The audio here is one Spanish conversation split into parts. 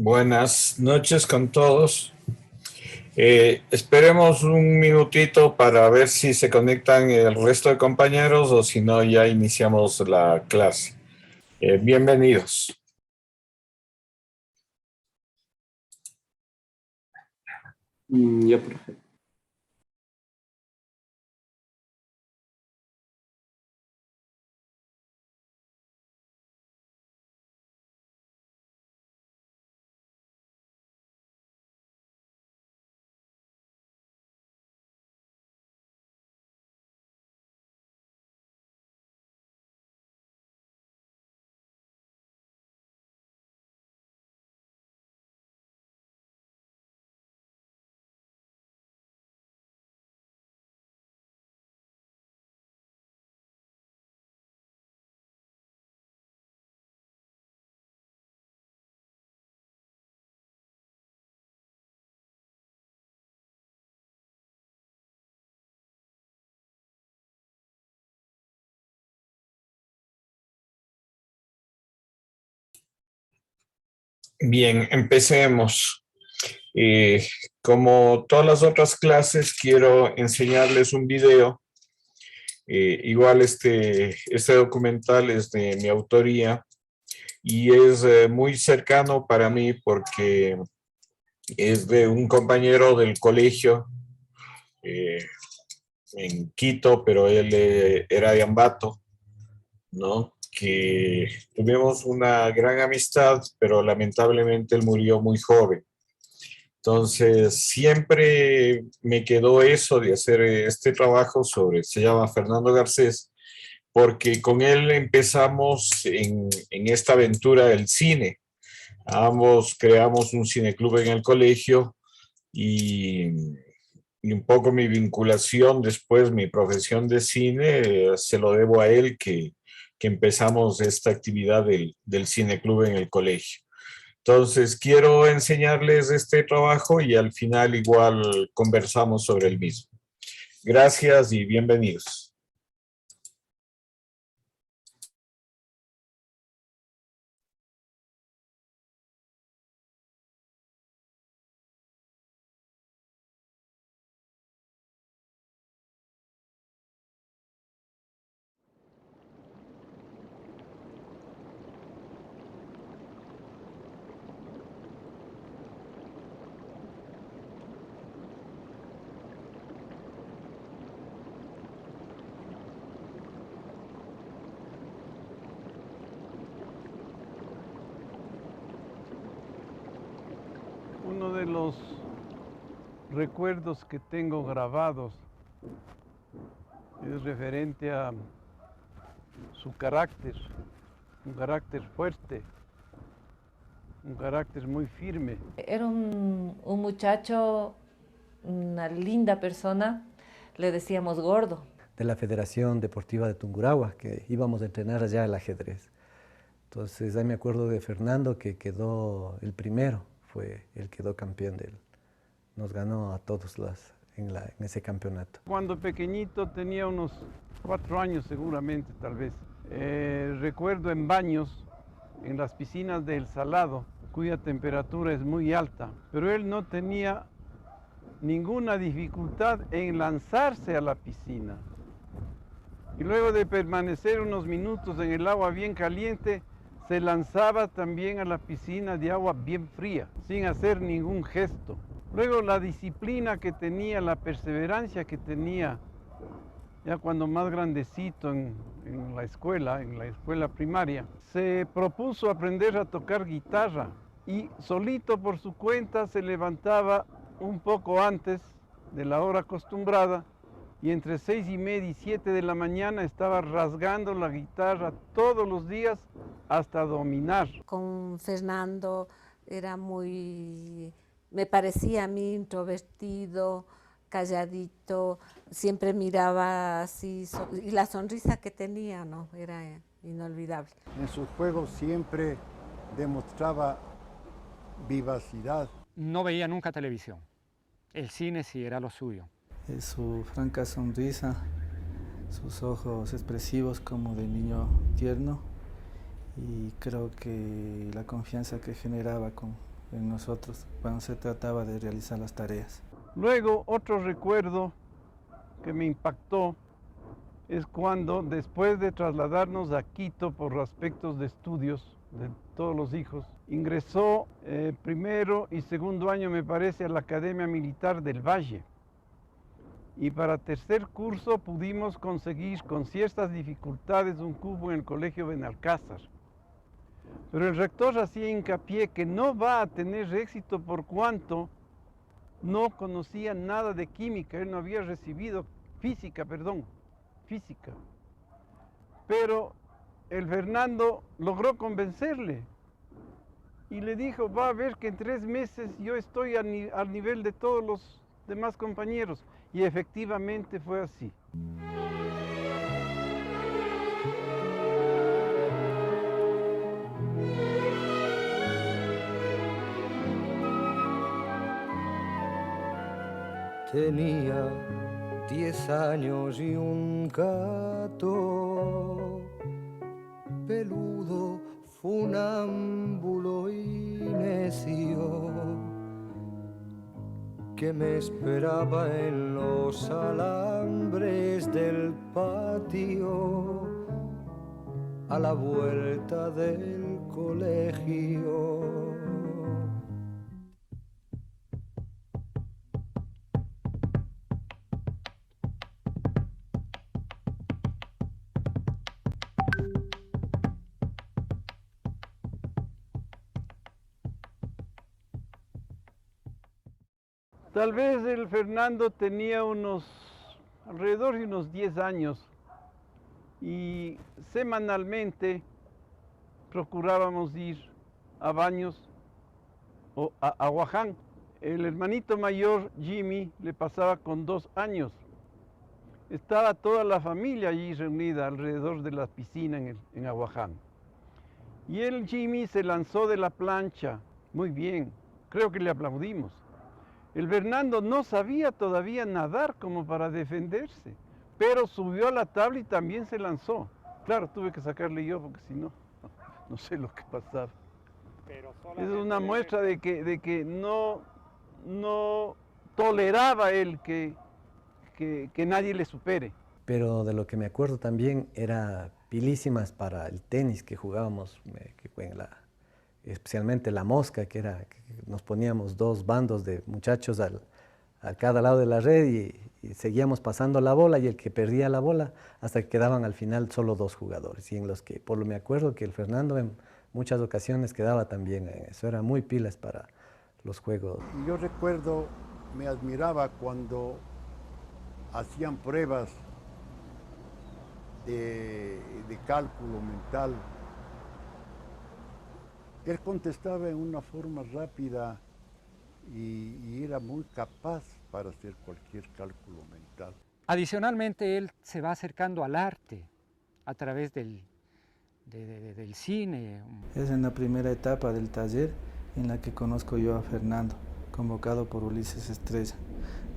Buenas noches con todos. Esperemos un minutito para ver si se conectan el resto de compañeros o si no ya iniciamos la clase. Bienvenidos. Ya, perfecto. Bien, empecemos. Eh, Como todas las otras clases, quiero enseñarles un video. Igual este documental es de mi autoría y es muy cercano para mí porque es de un compañero del colegio eh, en Quito, pero él era de Ambato, ¿no? Que tuvimos una gran amistad, pero lamentablemente él murió muy joven. Entonces, siempre me quedó eso de hacer este trabajo se llama Fernando Garcés, porque con él empezamos en esta aventura del cine. Ambos creamos un cineclub en el colegio y, y un poco mi vinculación después, mi profesión de cine, se lo debo a él que empezamos esta actividad del cineclub en el colegio. Entonces, quiero enseñarles este trabajo y al final igual conversamos sobre el mismo. Gracias y bienvenidos. Uno de los recuerdos que tengo grabados es referente a su carácter, un carácter fuerte, un carácter muy firme. Era un muchacho, una linda persona, le decíamos gordo. De la Federación Deportiva de Tungurahua, que íbamos a entrenar allá el ajedrez. Entonces ahí me acuerdo de Fernando, que quedó el primero, fue el quedó campeón nos ganó a todos en ese campeonato. Cuando pequeñito tenía unos 4 años seguramente, tal vez. Recuerdo en baños, en las piscinas del Salado, cuya temperatura es muy alta, pero él no tenía ninguna dificultad en lanzarse a la piscina. Y luego de permanecer unos minutos en el agua bien caliente, se lanzaba también a la piscina de agua bien fría, sin hacer ningún gesto. Luego la disciplina que tenía, la perseverancia que tenía, ya cuando más grandecito en la escuela primaria, se propuso aprender a tocar guitarra y solito por su cuenta se levantaba un poco antes de la hora acostumbrada y entre 6:30 y 7 de la mañana estaba rasgando la guitarra todos los días hasta dominar. Con Fernando era me parecía a mí introvertido, calladito, siempre miraba así, y la sonrisa que tenía, ¿no? Era inolvidable. En sus juegos siempre demostraba vivacidad. No veía nunca televisión. El cine sí era lo suyo. Su franca sonrisa, sus ojos expresivos como de niño tierno, y creo que la confianza que generaba en nosotros cuando se trataba de realizar las tareas. Luego, otro recuerdo que me impactó es cuando, después de trasladarnos a Quito por aspectos de estudios de todos los hijos, ingresó primero y segundo año, me parece, a la Academia Militar del Valle. Y para tercer curso pudimos conseguir con ciertas dificultades un cupo en el Colegio Benalcázar. Pero el rector hacía hincapié que no va a tener éxito por cuanto no conocía nada de química, él no había recibido física. Pero el Fernando logró convencerle y le dijo, va a ver que en 3 meses yo estoy al nivel de todos los demás compañeros. Y efectivamente fue así. Tenía 10 años y un gato peludo, funámbulo y necio, que me esperaba en los alambres del patio a la vuelta del colegio. Tal vez el Fernando tenía alrededor de unos 10 años y semanalmente procurábamos ir a Baños o a Aguaján. El hermanito mayor, Jimmy, le pasaba con 2 años. Estaba toda la familia allí reunida alrededor de la piscina en Aguaján. Y el Jimmy se lanzó de la plancha, muy bien, creo que le aplaudimos. El Fernando no sabía todavía nadar como para defenderse, pero subió a la tabla y también se lanzó. Claro, tuve que sacarle yo porque si no, no sé lo que pasaba. Es una muestra de que no toleraba él que nadie le supere. Pero de lo que me acuerdo también era pilísimas para el tenis que jugábamos, especialmente la mosca, que nos poníamos 2 bandos de muchachos a cada lado de la red y seguíamos pasando la bola, y el que perdía la bola hasta que quedaban al final solo 2 jugadores, y en los que, por lo me acuerdo que el Fernando en muchas ocasiones quedaba también en eso, era muy pilas para los juegos. Yo recuerdo, me admiraba cuando hacían pruebas de cálculo mental. Él contestaba en una forma rápida y era muy capaz para hacer cualquier cálculo mental. Adicionalmente, él se va acercando al arte a través del cine. Es en la primera etapa del taller en la que conozco yo a Fernando, convocado por Ulises Estrella.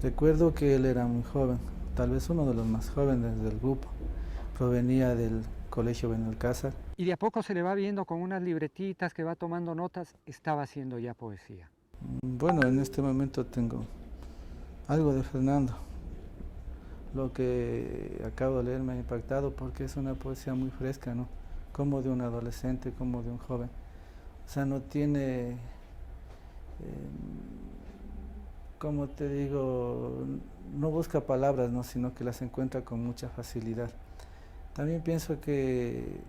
Recuerdo que él era muy joven, tal vez uno de los más jóvenes del grupo. Provenía del Colegio Benalcázar. Y de a poco se le va viendo con unas libretitas que va tomando notas, estaba haciendo ya poesía. Bueno, en este momento tengo algo de Fernando. Lo que acabo de leer me ha impactado porque es una poesía muy fresca, ¿no? Como de un adolescente, como de un joven. O sea, no tiene, como te digo, no busca palabras, ¿no? Sino que las encuentra con mucha facilidad. También pienso que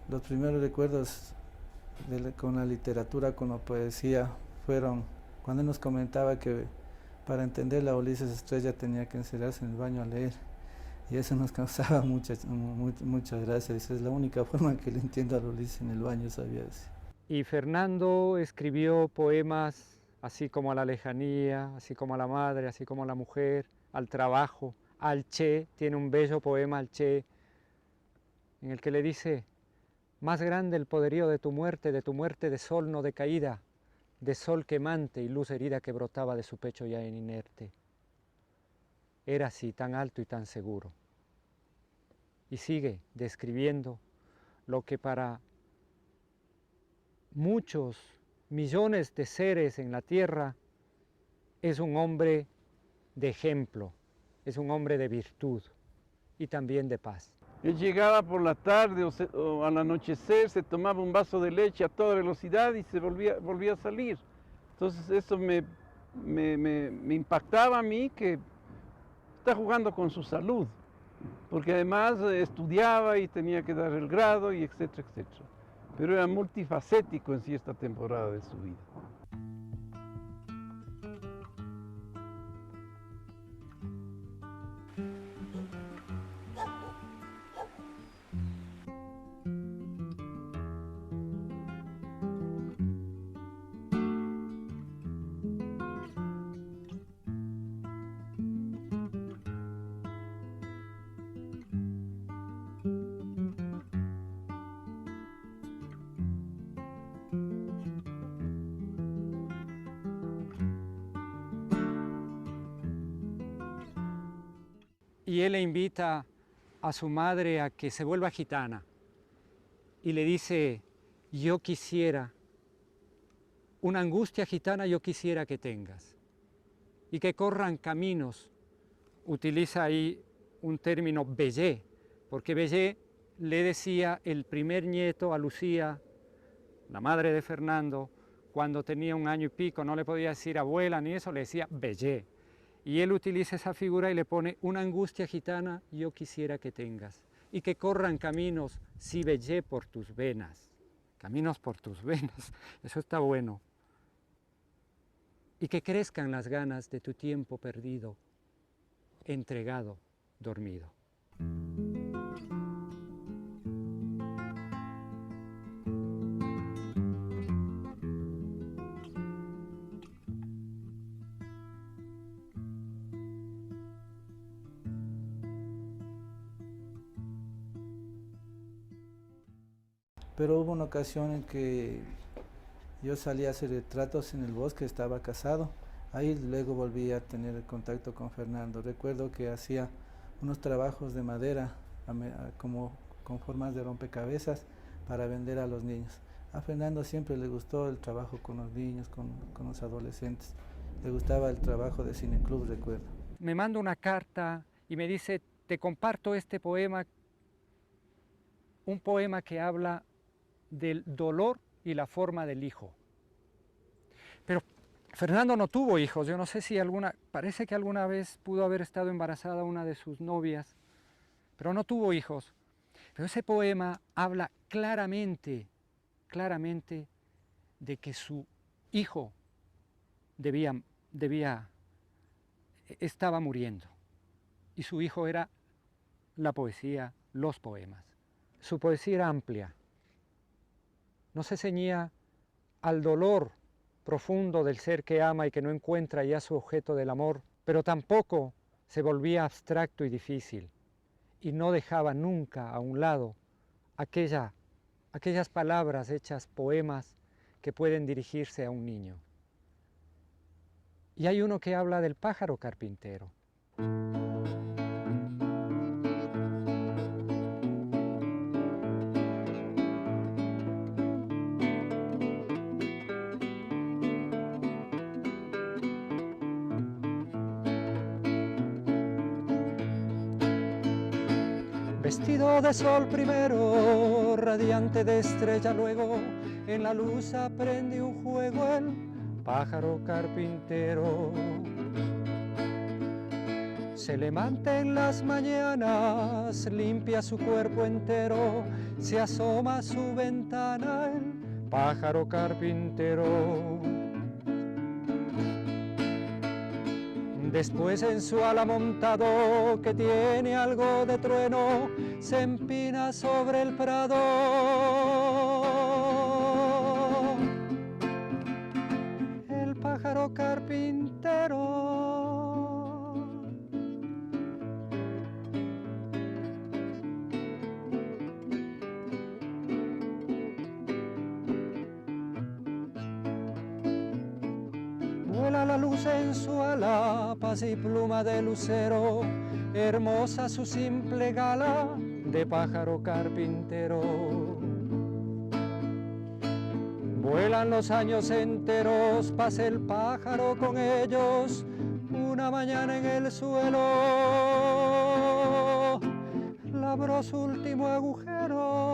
los primeros recuerdos con la literatura, con la poesía, fueron cuando él nos comentaba que para entender la Ulises Estrella tenía que encerrarse en el baño a leer. Y eso nos causaba muchas gracias. Es la única forma que le entiendo a Ulises en el baño, sabía decir. Y Fernando escribió poemas así como a la lejanía, así como a la madre, así como a la mujer, al trabajo. Al Che, tiene un bello poema al Che, en el que le dice: más grande el poderío de tu muerte de sol no decaída, de sol quemante y luz herida que brotaba de su pecho ya en inerte. Era así, tan alto y tan seguro. Y sigue describiendo lo que para muchos millones de seres en la tierra es un hombre de ejemplo, es un hombre de virtud y también de paz. Él llegaba por la tarde o al anochecer, se tomaba un vaso de leche a toda velocidad y se volvía a salir. Entonces eso me impactaba a mí, que está jugando con su salud, porque además estudiaba y tenía que dar el grado y etcétera, etcétera. Pero era multifacético en sí esta temporada de su vida. Y él le invita a su madre a que se vuelva gitana y le dice: yo quisiera, una angustia gitana yo quisiera que tengas, y que corran caminos. Utiliza ahí un término bellé, porque bellé le decía el primer nieto a Lucía, la madre de Fernando, cuando tenía 1 año y pico, no le podía decir abuela ni eso, le decía bellé. Y él utiliza esa figura y le pone: una angustia gitana yo quisiera que tengas, y que corran caminos, si bellé, por tus venas. Caminos por tus venas, eso está bueno. Y que crezcan las ganas de tu tiempo perdido, entregado, dormido. Pero hubo una ocasión en que yo salí a hacer retratos en el bosque, estaba casado. Ahí luego volví a tener contacto con Fernando. Recuerdo que hacía unos trabajos de madera como con formas de rompecabezas para vender a los niños. A Fernando siempre le gustó el trabajo con los niños, con los adolescentes. Le gustaba el trabajo de cineclub, recuerdo. Me manda una carta y me dice: te comparto este poema, un poema que habla del dolor y la forma del hijo. Pero Fernando no tuvo hijos. Yo no sé si parece que alguna vez pudo haber estado embarazada una de sus novias, pero no tuvo hijos. Pero ese poema habla claramente de que su hijo estaba muriendo. Y su hijo era la poesía, los poemas. Su poesía era amplia. No se ceñía al dolor profundo del ser que ama y que no encuentra ya su objeto del amor, pero tampoco se volvía abstracto y difícil, y no dejaba nunca a un lado aquellas palabras hechas poemas que pueden dirigirse a un niño. Y hay uno que habla del pájaro carpintero. Vestido de sol primero, radiante de estrella luego, en la luz aprende un juego el pájaro carpintero. Se levanta en las mañanas, limpia su cuerpo entero, se asoma a su ventana el pájaro carpintero. Después en su ala montado, que tiene algo de trueno, se empina sobre el prado. El pájaro carpintero. Vuela la luz en su ala, paz y pluma de lucero, hermosa su simple gala de pájaro carpintero. Vuelan los años enteros, pasa el pájaro con ellos, una mañana en el suelo. La abro su último agujero.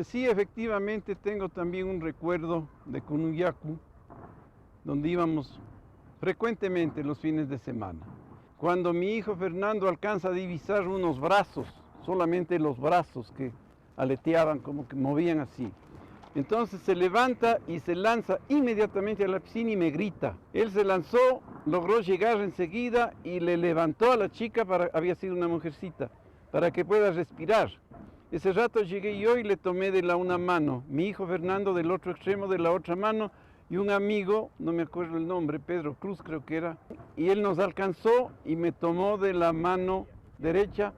Sí, efectivamente tengo también un recuerdo de Cunuyacu, donde íbamos frecuentemente los fines de semana. Cuando mi hijo Fernando alcanza a divisar unos brazos, solamente los brazos que aleteaban, como que movían así. Entonces se levanta y se lanza inmediatamente a la piscina y me grita. Él se lanzó, logró llegar enseguida y le levantó a la chica, había sido una mujercita, para que pueda respirar. Ese rato llegué yo y le tomé de la una mano, mi hijo Fernando del otro extremo de la otra mano, y un amigo, no me acuerdo el nombre, Pedro Cruz creo que era, y él nos alcanzó y me tomó de la mano derecha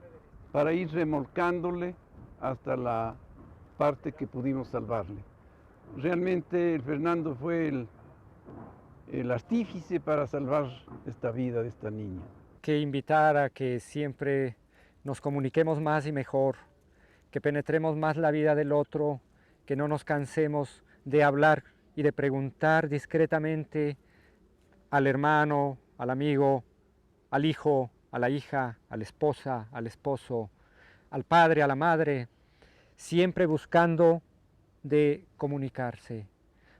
para ir remolcándole hasta la parte que pudimos salvarle. Realmente Fernando fue el artífice para salvar esta vida de esta niña. Que invitar a que siempre nos comuniquemos más y mejor, que penetremos más la vida del otro, que no nos cansemos de hablar y de preguntar discretamente al hermano, al amigo, al hijo, a la hija, a la esposa, al esposo, al padre, a la madre, siempre buscando de comunicarse,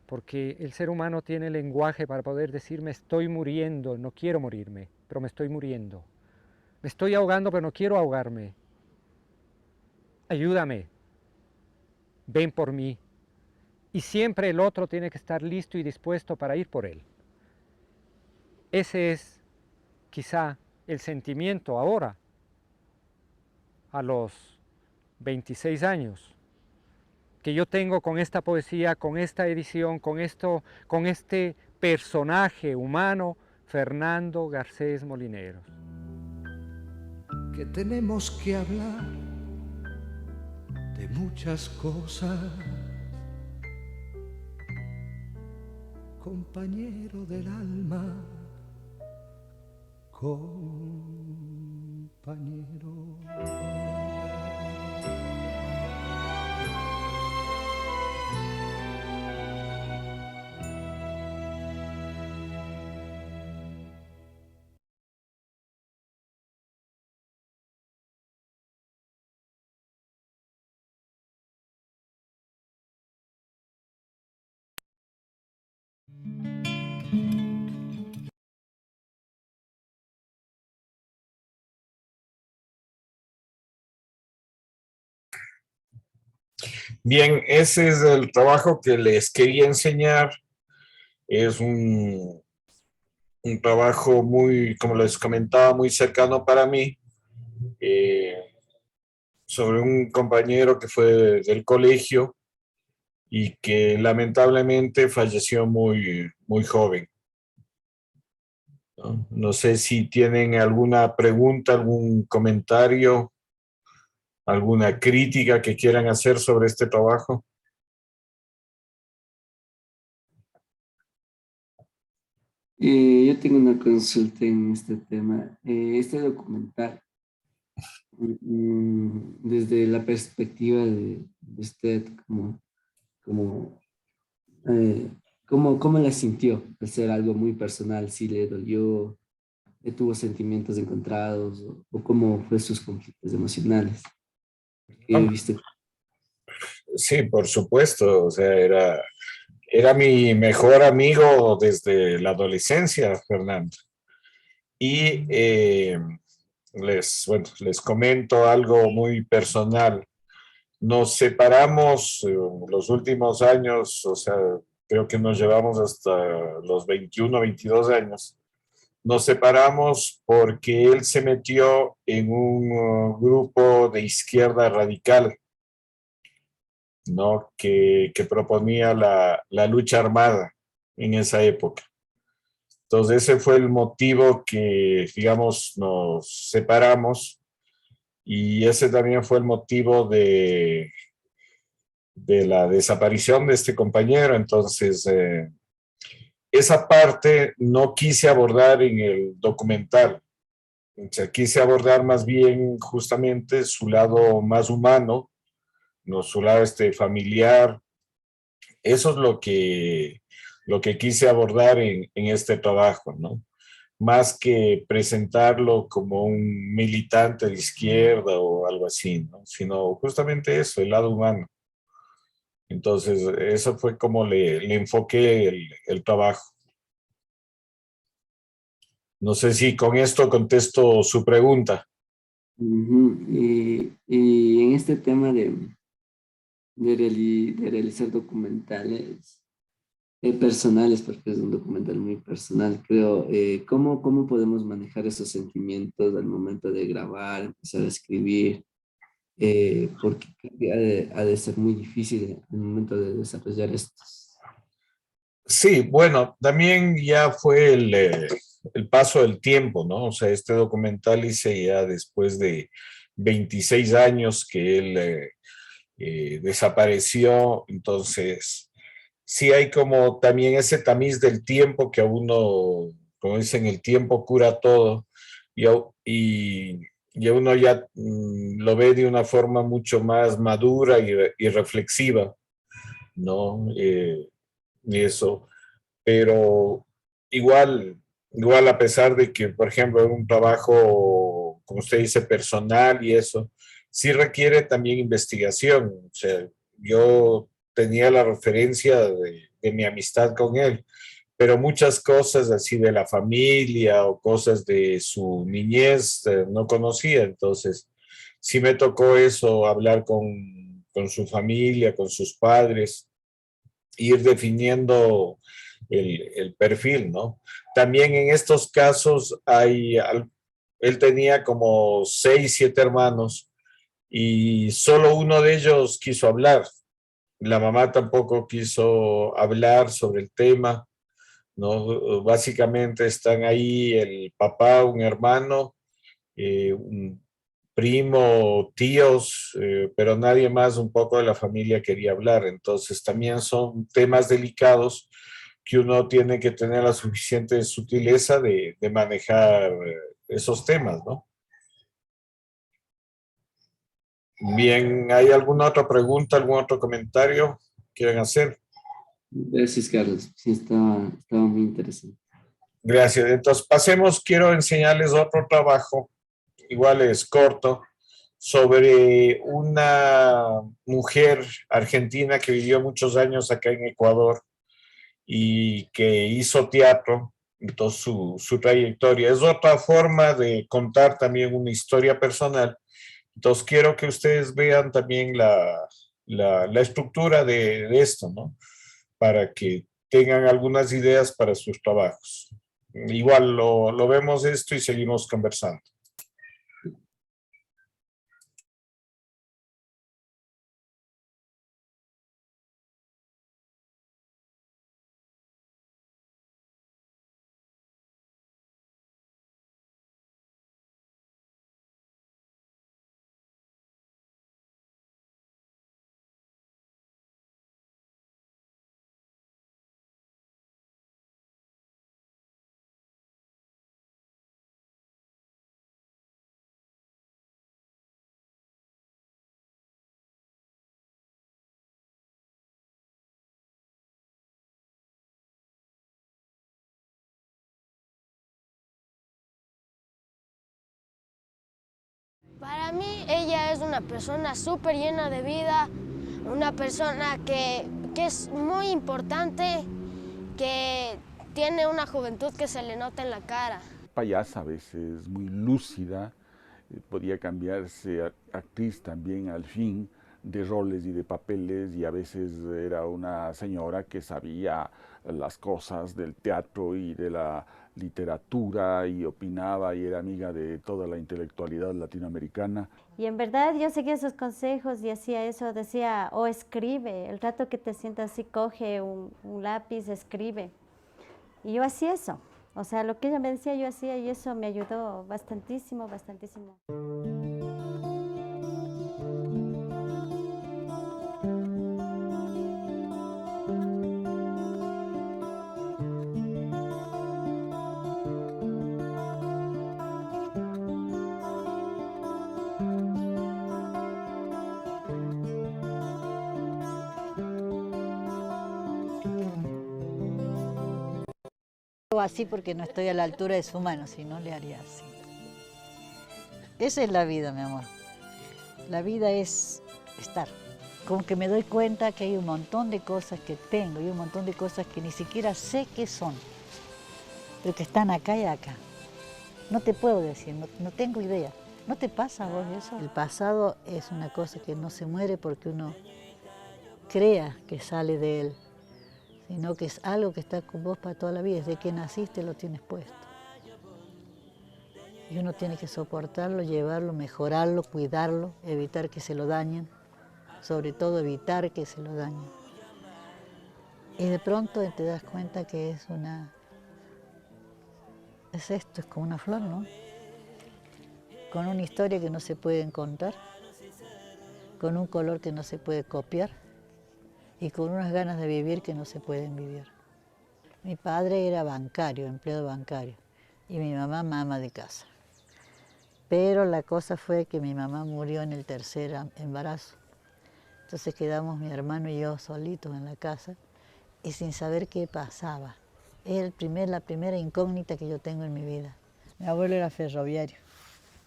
porque el ser humano tiene lenguaje para poder decir me estoy muriendo, no quiero morirme, pero me estoy muriendo, me estoy ahogando, pero no quiero ahogarme. Ayúdame, ven por mí. Y siempre el otro tiene que estar listo y dispuesto para ir por él. Ese es quizá el sentimiento ahora, a los 26 años, que yo tengo con esta poesía, con esta edición, con este personaje humano, Fernando Garcés Molineros. Que tenemos que hablar de muchas cosas, compañero del alma, compañero. Bien, ese es el trabajo que les quería enseñar. Es un trabajo muy, como les comentaba, muy cercano para mí, sobre un compañero que fue del colegio y que lamentablemente falleció muy joven. No sé si tienen alguna pregunta, algún comentario, alguna crítica que quieran hacer sobre este trabajo. Yo tengo una consulta en este tema. Este documental, desde la perspectiva de usted, ¿cómo la sintió? Al ser algo muy personal, ¿sí le dolió, tuvo sentimientos encontrados o cómo fue sus conflictos emocionales? He visto. Sí, por supuesto, o sea, era mi mejor amigo desde la adolescencia, Fernando. Y les comento algo muy personal. Nos separamos los últimos años, o sea, creo que nos llevamos hasta los 21, 22 años. Nos separamos porque él se metió en un grupo de izquierda radical, ¿no? que proponía la lucha armada en esa época. Entonces ese fue el motivo que, digamos, nos separamos, y ese también fue el motivo de la desaparición de este compañero. Entonces esa parte no quise abordar en el documental, O sea, quise abordar más bien justamente su lado más humano, ¿no? Su lado familiar. Eso es lo que quise abordar en este trabajo, ¿no? Más que presentarlo como un militante de izquierda o algo así, ¿no? Sino justamente eso, el lado humano. Entonces, eso fue como le enfoqué el trabajo. No sé si con esto contesto su pregunta. Ujú. Y en este tema de realizar documentales personales, porque es un documental muy personal, creo, ¿cómo podemos manejar esos sentimientos al momento de grabar, empezar a escribir? Porque creo que ha de ser muy difícil el momento de desarrollar estos. Sí, bueno, también ya fue el paso del tiempo, ¿no? O sea, este documental hice ya después de 26 años que él desapareció, entonces sí hay como también ese tamiz del tiempo que a uno, como dicen, el tiempo cura todo y, y a uno ya lo ve de una forma mucho más madura y reflexiva, ¿no? Y eso, pero igual, igual a pesar de que, por ejemplo, es un trabajo, como usted dice, personal y eso, sí requiere también investigación. O sea, yo tenía la referencia de mi amistad con él, pero muchas cosas así de la familia o cosas de su niñez no conocía. Entonces, sí me tocó eso, hablar con su familia, con sus padres, ir definiendo el perfil, ¿no? También en estos casos él tenía como 6, 7 hermanos y solo uno de ellos quiso hablar. La mamá tampoco quiso hablar sobre el tema, ¿no? Básicamente están ahí el papá, un hermano, un primo, tíos, pero nadie más un poco de la familia quería hablar. Entonces también son temas delicados que uno tiene que tener la suficiente sutileza de manejar esos temas, ¿no? Bien, ¿hay alguna otra pregunta, algún otro comentario que quieran hacer? Gracias, Carlos. Sí, estaba muy interesante. Gracias. Entonces, pasemos, quiero enseñarles otro trabajo, igual es corto, sobre una mujer argentina que vivió muchos años acá en Ecuador y que hizo teatro, entonces su trayectoria. Es otra forma de contar también una historia personal. Entonces quiero que ustedes vean también la estructura de esto, ¿no? Para que tengan algunas ideas para sus trabajos. Igual lo vemos esto y seguimos conversando. Para mí ella es una persona súper llena de vida, una persona que es muy importante, que tiene una juventud que se le nota en la cara. Payasa a veces, muy lúcida, podía cambiarse actriz también al fin de roles y de papeles, y a veces era una señora que sabía las cosas del teatro y de la literatura y opinaba y era amiga de toda la intelectualidad latinoamericana. Y en verdad yo seguía sus consejos y hacía eso, decía, o escribe, el rato que te sientas así, coge un lápiz, escribe. Y yo hacía eso, o sea, lo que ella me decía yo hacía y eso me ayudó bastantísimo, bastantísimo. Hago así porque no estoy a la altura de su mano, si no le haría así. Esa es la vida, mi amor. La vida es estar. Como que me doy cuenta que hay un montón de cosas que tengo y un montón de cosas que ni siquiera sé qué son, pero que están acá y acá. No te puedo decir, no tengo idea. ¿No te pasa a vos eso? El pasado es una cosa que no se muere porque uno crea que sale de él, sino que es algo que está con vos para toda la vida. Desde que naciste lo tienes puesto. Y uno tiene que soportarlo, llevarlo, mejorarlo, cuidarlo, evitar que se lo dañen. Sobre todo evitar que se lo dañen. Y de pronto te das cuenta que es esto, es como una flor, ¿no? Con una historia que no se puede contar, con un color que no se puede copiar y con unas ganas de vivir que no se pueden vivir. Mi padre era bancario, empleado bancario, y mi mamá ama de casa. Pero la cosa fue que mi mamá murió en el tercer embarazo. Entonces quedamos mi hermano y yo solitos en la casa y sin saber qué pasaba. Es la primera incógnita que yo tengo en mi vida. Mi abuelo era ferroviario,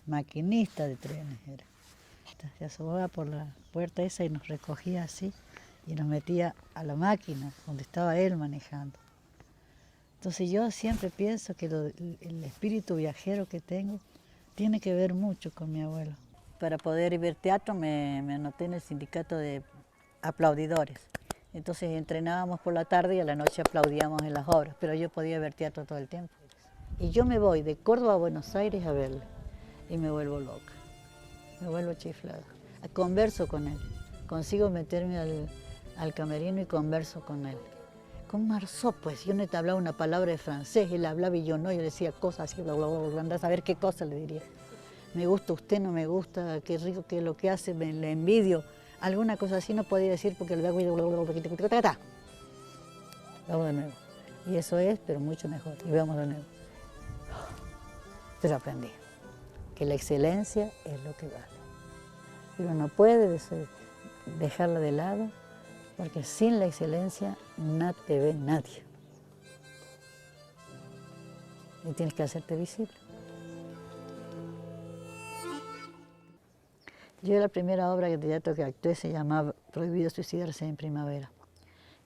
maquinista de trenes era. Se asomaba por la puerta esa y nos recogía así y nos metía a la máquina donde estaba él manejando. Entonces yo siempre pienso que el espíritu viajero que tengo tiene que ver mucho con mi abuelo. Para poder ver teatro me anoté en el sindicato de aplaudidores. Entonces entrenábamos por la tarde y a la noche aplaudíamos en las obras, pero yo podía ver teatro todo el tiempo. Y yo me voy de Córdoba a Buenos Aires a verle y me vuelvo loca, me vuelvo chiflada. Converso con él, consigo meterme al camerino y converso con él. Con Marceau, pues, yo no te hablaba una palabra de francés, él hablaba y yo no, yo decía cosas así, bla, bla, bla, bla, andás a ver qué cosa le diría. Me gusta usted, no me gusta, qué rico que es lo que hace, le envidio. Alguna cosa así no podía decir porque le da vamos de nuevo. Y eso es, pero mucho mejor. Y vamos de nuevo. Pero aprendí que la excelencia es lo que vale. Pero no puede dejarla de lado porque sin la excelencia no te ve nadie. Y tienes que hacerte visible. Yo la primera obra de teatro que actué se llamaba Prohibido suicidarse en primavera.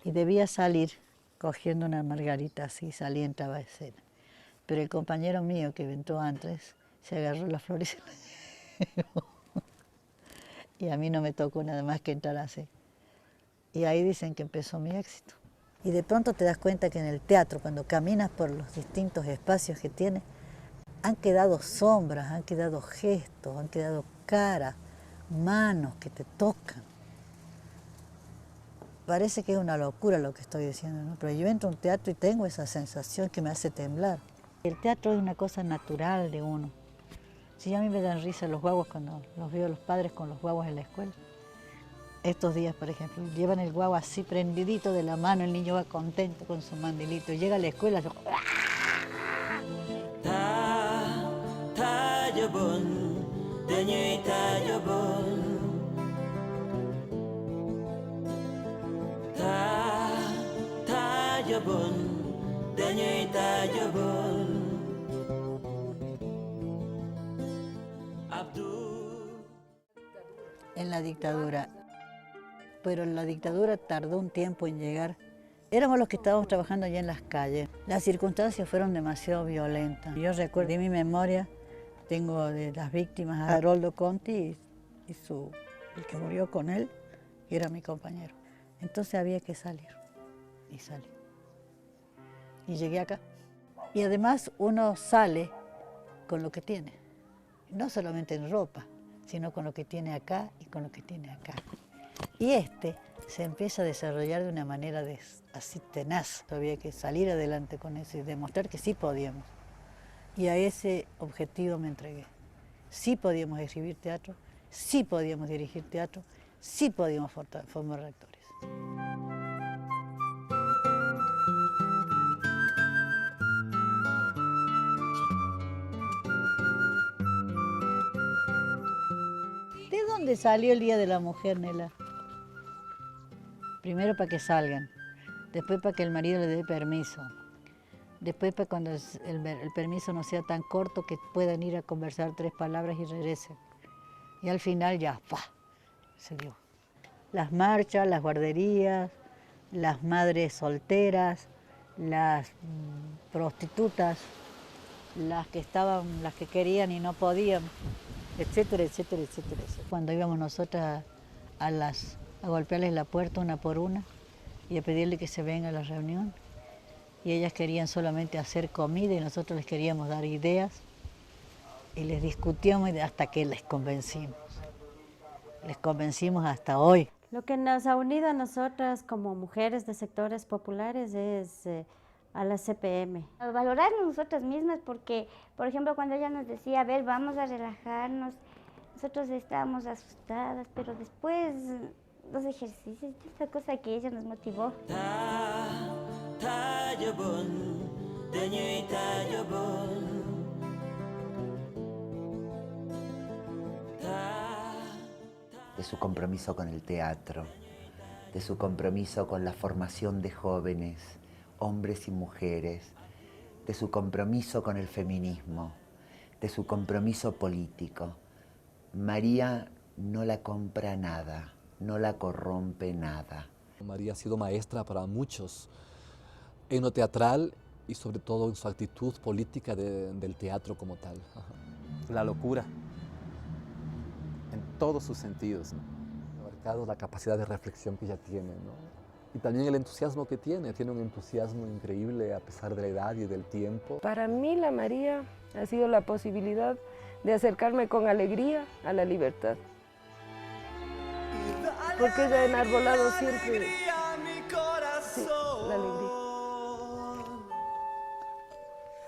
Y debía salir cogiendo una margarita así, salí, entraba a escena. Pero el compañero mío que entró antes se agarró las flores y a mí no me tocó nada más que entrar así. Y ahí dicen que empezó mi éxito. Y de pronto te das cuenta que en el teatro, cuando caminas por los distintos espacios que tiene, han quedado sombras, han quedado gestos, han quedado caras, manos que te tocan. Parece que es una locura lo que estoy diciendo, ¿no? Pero yo entro a un teatro y tengo esa sensación que me hace temblar. El teatro es una cosa natural de uno. Si a mí me dan risa los guaguas cuando los veo los padres con los guaguas en la escuela. Estos días, por ejemplo, llevan el guagua así prendidito de la mano, el niño va contento con su mandilito. Llega a la escuela, en la dictadura. Pero la dictadura tardó un tiempo en llegar. Éramos los que estábamos trabajando allá en las calles. Las circunstancias fueron demasiado violentas. Yo recuerdo en mi memoria, tengo de las víctimas a Haroldo Conti y el que murió con él, que era mi compañero. Entonces había que salir, y salí. Y llegué acá. Y además uno sale con lo que tiene, no solamente en ropa, sino con lo que tiene acá y con lo que tiene acá. Y se empieza a desarrollar de una manera así tenaz. Había que salir adelante con eso y demostrar que sí podíamos. Y a ese objetivo me entregué. Sí podíamos escribir teatro, sí podíamos dirigir teatro, sí podíamos formar actores. ¿De dónde salió el Día de la Mujer, Nela? Primero para que salgan, después para que el marido le dé permiso, Después, pues, cuando el permiso no sea tan corto, que puedan ir a conversar 3 palabras y regresen. Y al final ya, ¡pah!, se dio. Las marchas, las guarderías, las madres solteras, las prostitutas, las que querían y no podían, etcétera, etcétera, etcétera. Cuando íbamos nosotras a golpearles la puerta una por una y a pedirle que se vengan a la reunión, y ellas querían solamente hacer comida y nosotros les queríamos dar ideas y les discutíamos hasta que les convencimos. Les convencimos hasta hoy. Lo que nos ha unido a nosotras como mujeres de sectores populares es a la CPM. Valorarnos nosotras mismas porque, por ejemplo, cuando ella nos decía, a ver, vamos a relajarnos, nosotros estábamos asustadas, pero después los ejercicios, esta cosa que ella nos motivó. De su compromiso con el teatro, de su compromiso con la formación de jóvenes, hombres y mujeres, de su compromiso con el feminismo, de su compromiso político. María no la compra nada, no la corrompe nada. María ha sido maestra para muchos en lo teatral y sobre todo en su actitud política del teatro como tal. La locura, en todos sus sentidos, ¿no? Ha marcado la capacidad de reflexión que ella tiene, ¿no? Y también el entusiasmo que tiene un entusiasmo increíble a pesar de la edad y del tiempo. Para mí la María ha sido la posibilidad de acercarme con alegría a la libertad. Porque ella ha enarbolado siempre sí, la alegría.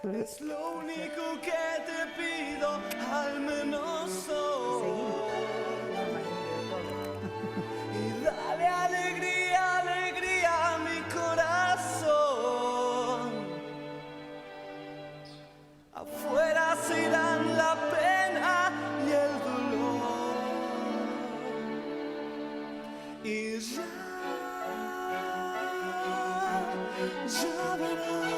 Es lo único que te pido, al menos hoy. Y dale alegría, alegría a mi corazón. Afuera se dan la pena y el dolor. Y ya verás.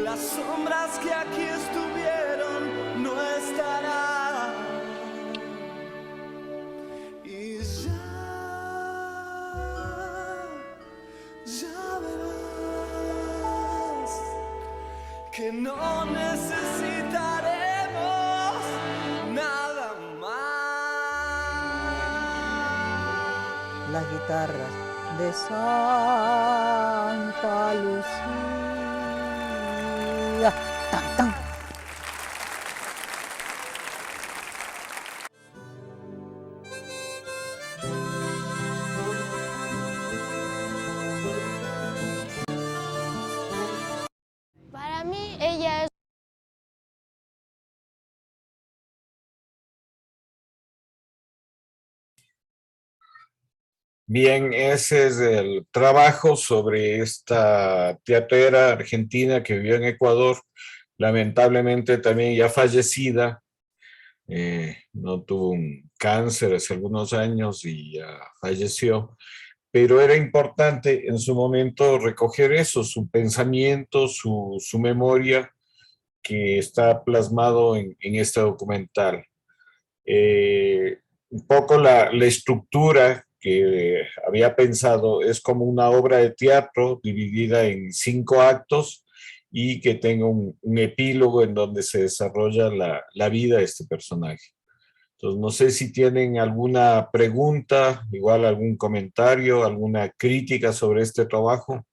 Las sombras que aquí estuvieron no estarán. Y ya verás que no necesitaremos nada más. Las guitarras de Santa Lucía. ¡Tan, tan! Para mí ella es Bien, ese es el trabajo sobre esta teatrera argentina que vivió en Ecuador, lamentablemente también ya fallecida, no tuvo un cáncer hace algunos años y ya falleció, pero era importante en su momento recoger eso, su pensamiento, su memoria, que está plasmado en este documental. Un poco la estructura que había pensado es como una obra de teatro dividida en 5 actos y que tenga un epílogo en donde se desarrolla la vida de este personaje. Entonces, no sé si tienen alguna pregunta, igual algún comentario, alguna crítica sobre este trabajo.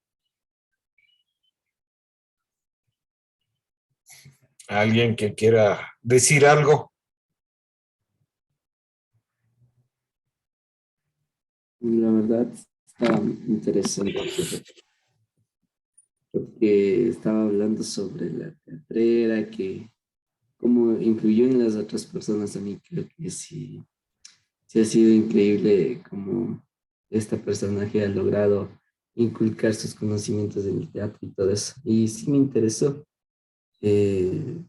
¿Alguien que quiera decir algo? La verdad está interesante porque estaba hablando sobre la teatrera, que cómo influyó en las otras personas. A mí creo que sí ha sido increíble cómo esta personaje ha logrado inculcar sus conocimientos en el teatro y todo eso. Y sí me interesó. Y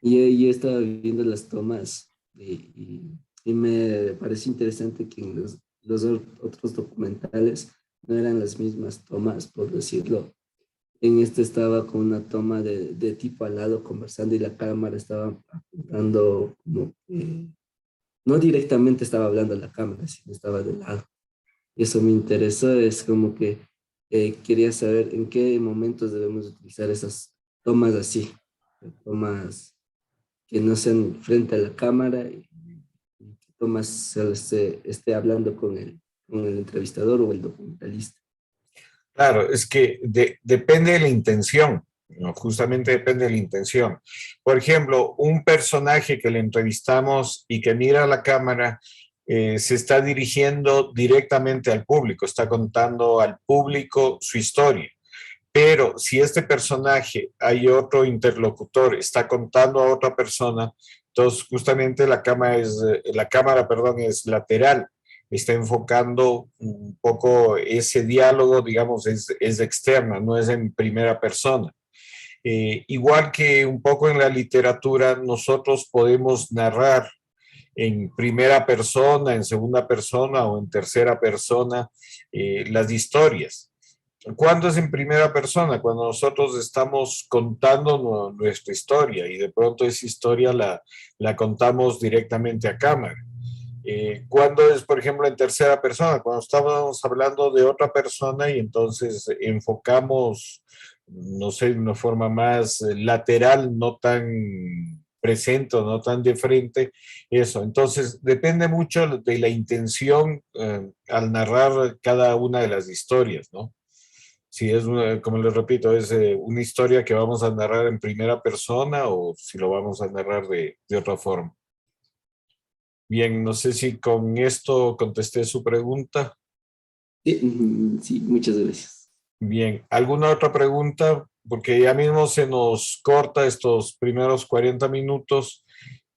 yo estaba viendo las tomas y me parece interesante que en los otros documentales no eran las mismas tomas, por decirlo. En este estaba con una toma de tipo al lado conversando y la cámara estaba apuntando como que no directamente estaba hablando a la cámara, sino estaba de lado. Y eso me interesó, es como que quería saber en qué momentos debemos utilizar esas tomas así, tomas que no sean frente a la cámara y que tomas se esté hablando con el entrevistador o el documentalista. Claro, es que depende de la intención, ¿no? Justamente depende de la intención. Por ejemplo, un personaje que le entrevistamos y que mira a la cámara se está dirigiendo directamente al público, está contando al público su historia. Pero si este personaje, hay otro interlocutor, está contando a otra persona, entonces justamente la cámara es lateral, está enfocando un poco ese diálogo, digamos, es externa, no es en primera persona. Igual que un poco en la literatura, nosotros podemos narrar en primera persona, en segunda persona o en tercera persona las historias. ¿Cuándo es en primera persona? Cuando nosotros estamos contando nuestra historia y de pronto esa historia la contamos directamente a cámara. ¿Cuándo es, por ejemplo, en tercera persona? Cuando estamos hablando de otra persona y entonces enfocamos, no sé, de una forma más lateral, no tan presente, no tan de frente, eso. Entonces, depende mucho de la intención al narrar cada una de las historias, ¿no? Si es, como les repito, es una historia que vamos a narrar en primera persona o si lo vamos a narrar de otra forma. Bien, no sé si con esto contesté su pregunta. Sí, muchas gracias. Bien, ¿alguna otra pregunta? Porque ya mismo se nos corta estos primeros 40 minutos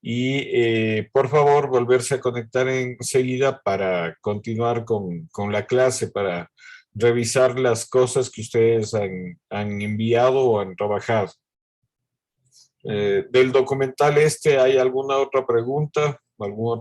y por favor volverse a conectar enseguida para continuar con la clase, para revisar las cosas que ustedes han enviado o han trabajado. Del documental ¿hay alguna otra pregunta? ¿Algún otro